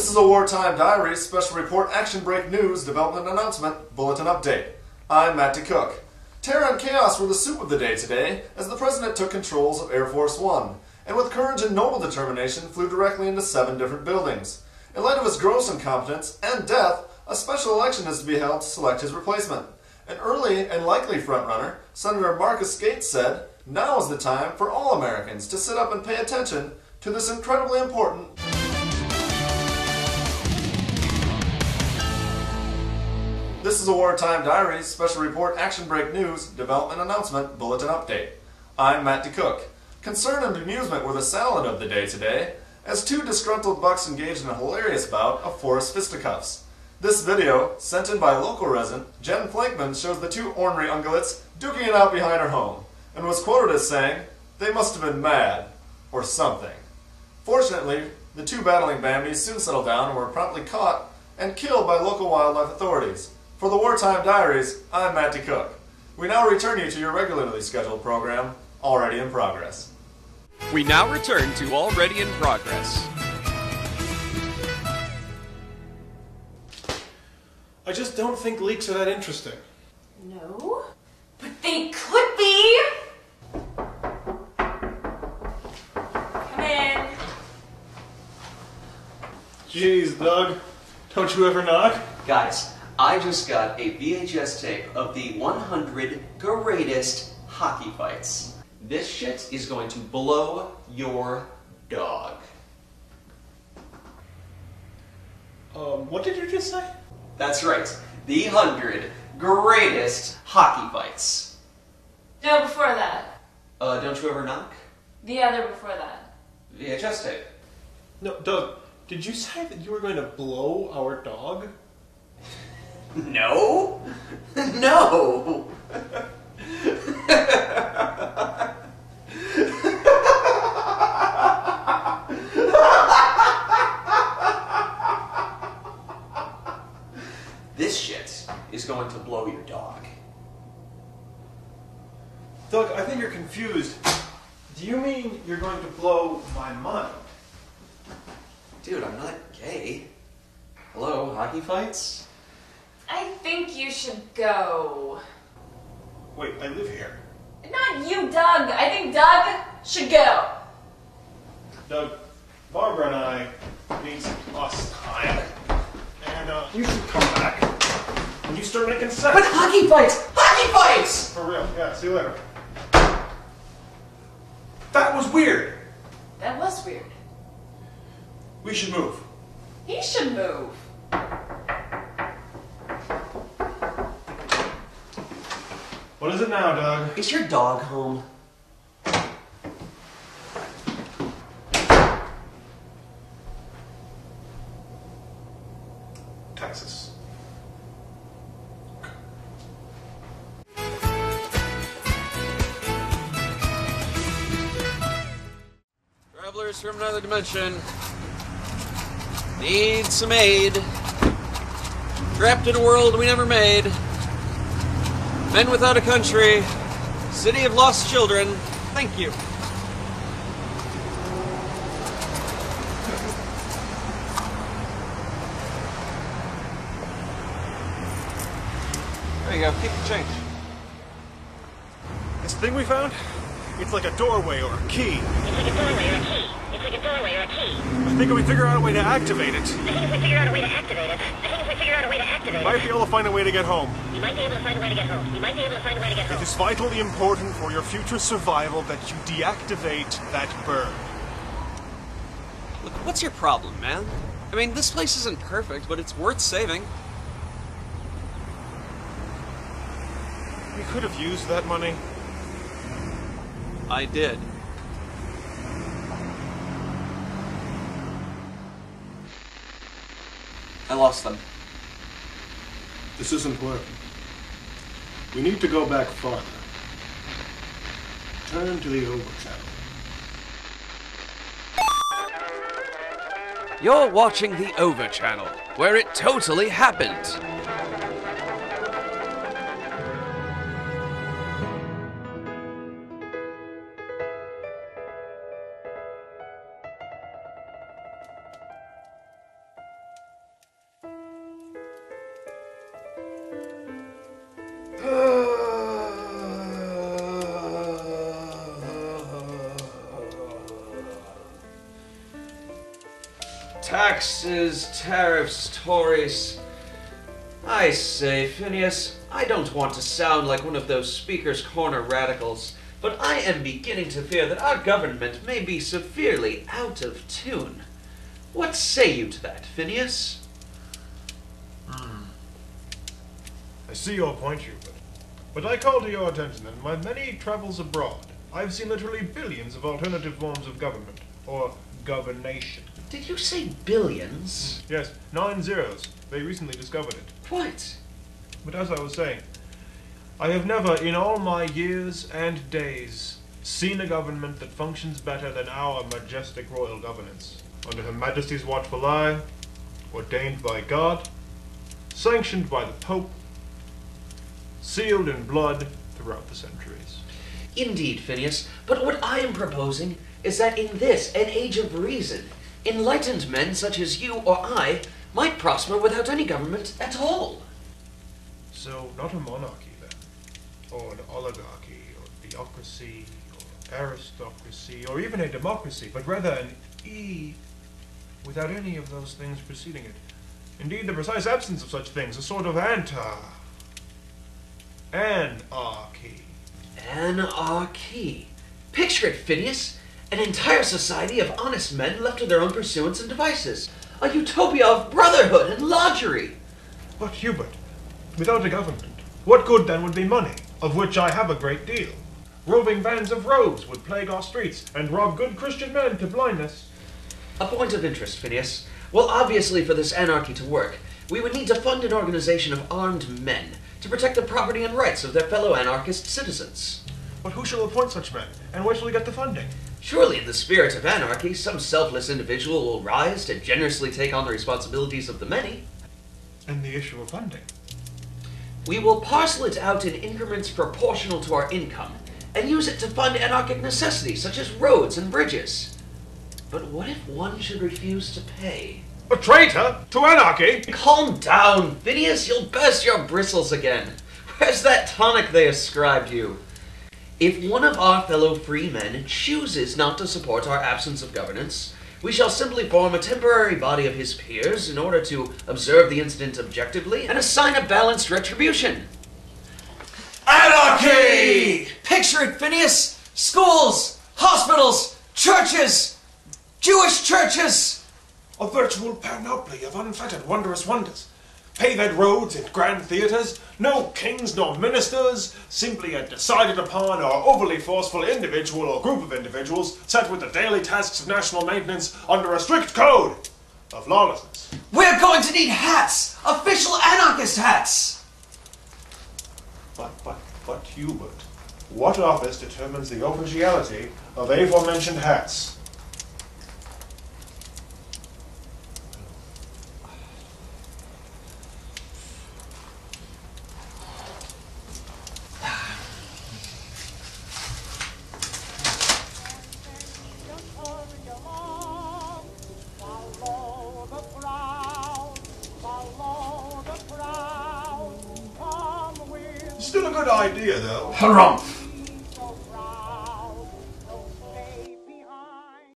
This is a Wartime Diaries special report action break news development announcement bulletin update. I'm Matt DeCook. Terror and chaos were the soup of the day today as the President took controls of Air Force One and with courage and noble determination flew directly into 7 different buildings. In light of his gross incompetence and death, a special election is to be held to select his replacement. An early and likely frontrunner, Senator Marcus Gates said, "Now is the time for all Americans to sit up and pay attention to this incredibly important..." This is a Wartime Diaries special report action break news development announcement bulletin update. I'm Matt DeCook. Concern and amusement were the salad of the day today, as 2 disgruntled bucks engaged in a hilarious bout of forest fisticuffs. This video, sent in by a local resident, Jen Flankman, shows the 2 ornery ungulates duking it out behind her home, and was quoted as saying, "They must have been mad, or something." Fortunately, the 2 battling Bambis soon settled down and were promptly caught and killed by local wildlife authorities. For the Wartime Diaries, I'm Matt DeCook. We now return you to your regularly scheduled program, Already in Progress. We now return to Already in Progress. I just don't think leaks are that interesting. No, but they could be! Come in. Jeez, Doug. Don't you ever knock? Guys, I just got a VHS tape of the 100 greatest hockey fights. This shit is going to blow your dog. What did you just say? That's right, the 100 greatest hockey fights. No, before that. Don't you ever knock? The other before that. VHS tape. No, Doug, did you say that you were going to blow our dog? No? No! This shit is going to blow your dog. Doug, I think you're confused. Do you mean you're going to blow my mind? Dude, I'm not gay. Hello, hockey fights? I think you should go. Wait, I live here. Not you, Doug. I think Doug should go. Doug, Barbara and I need some us time. And, you should come back. And you start making sense. But hockey fights! Hockey fights! For real, yeah, see you later. That was weird. That was weird. We should move. He should move. What is it now, Doug? Is your dog home? Texas. Travelers from another dimension need some aid. Trapped in a world we never made. Men without a country. City of lost children. Thank you. There you go. Keep the change. This thing we found? It's like a doorway or a key. It's like a doorway or a key. It's like a doorway or a key. I think if we figure out a way to activate it, I think if we figure out a way to activate it, we might be able to find a way to get home. You might be able to find a way to get home. You might be able to find a way to get home. It is vitally important for your future survival that you deactivate that bird. Look, what's your problem, man? I mean, this place isn't perfect, but it's worth saving. We could have used that money. I did. I lost them. This isn't working. We need to go back farther. Turn to the over channel. You're watching the Over Channel, where it totally happened. Taxes, tariffs, Tories. I say, Phineas, I don't want to sound like one of those Speaker's Corner radicals, but I am beginning to fear that our government may be severely out of tune. What say you to that, Phineas? I see your point, Hubert. But I call to your attention that in my many travels abroad, I've seen literally billions of alternative forms of government, or governation. Did you say billions? Yes, 9 zeros. They recently discovered it. What? But as I was saying, I have never, in all my years and days, seen a government that functions better than our majestic royal governance, under Her Majesty's watchful eye, ordained by God, sanctioned by the Pope, sealed in blood throughout the centuries. Indeed, Phineas, but what I am proposing is that in this, an age of reason, enlightened men such as you or I might prosper without any government at all. So, not a monarchy then, or an oligarchy, or theocracy, or aristocracy, or even a democracy, but rather an without any of those things preceding it. Indeed, the precise absence of such things, a sort of anarchy. Anarchy. Picture it, Phineas. An entire society of honest men left to their own pursuits and devices. A utopia of brotherhood and lodgery. But, Hubert, without a government, what good then would be money, of which I have a great deal? Roving bands of rogues would plague our streets and rob good Christian men to blindness. A point of interest, Phineas. Well, obviously for this anarchy to work, we would need to fund an organization of armed men to protect the property and rights of their fellow anarchist citizens. But who shall appoint such men, and where shall we get the funding? Surely in the spirit of anarchy, some selfless individual will rise to generously take on the responsibilities of the many. And the issue of funding? We will parcel it out in increments proportional to our income, and use it to fund anarchic necessities such as roads and bridges. But what if one should refuse to pay? A traitor to anarchy? Calm down, Phineas, you'll burst your bristles again. Where's that tonic they ascribed you? If one of our fellow free men chooses not to support our absence of governance, we shall simply form a temporary body of his peers in order to observe the incident objectively and assign a balanced retribution. Anarchy! Picture it, Phineas! Schools, hospitals, churches, Jewish churches! A virtual panoply of unfettered wondrous wonders. Paved roads and grand theatres, no kings nor ministers, simply a decided upon or overly forceful individual or group of individuals set with the daily tasks of national maintenance under a strict code of lawlessness. We're going to need hats! Official anarchist hats! But Hubert, what office determines the officiality of aforementioned hats? Still a good idea, though. Harumph!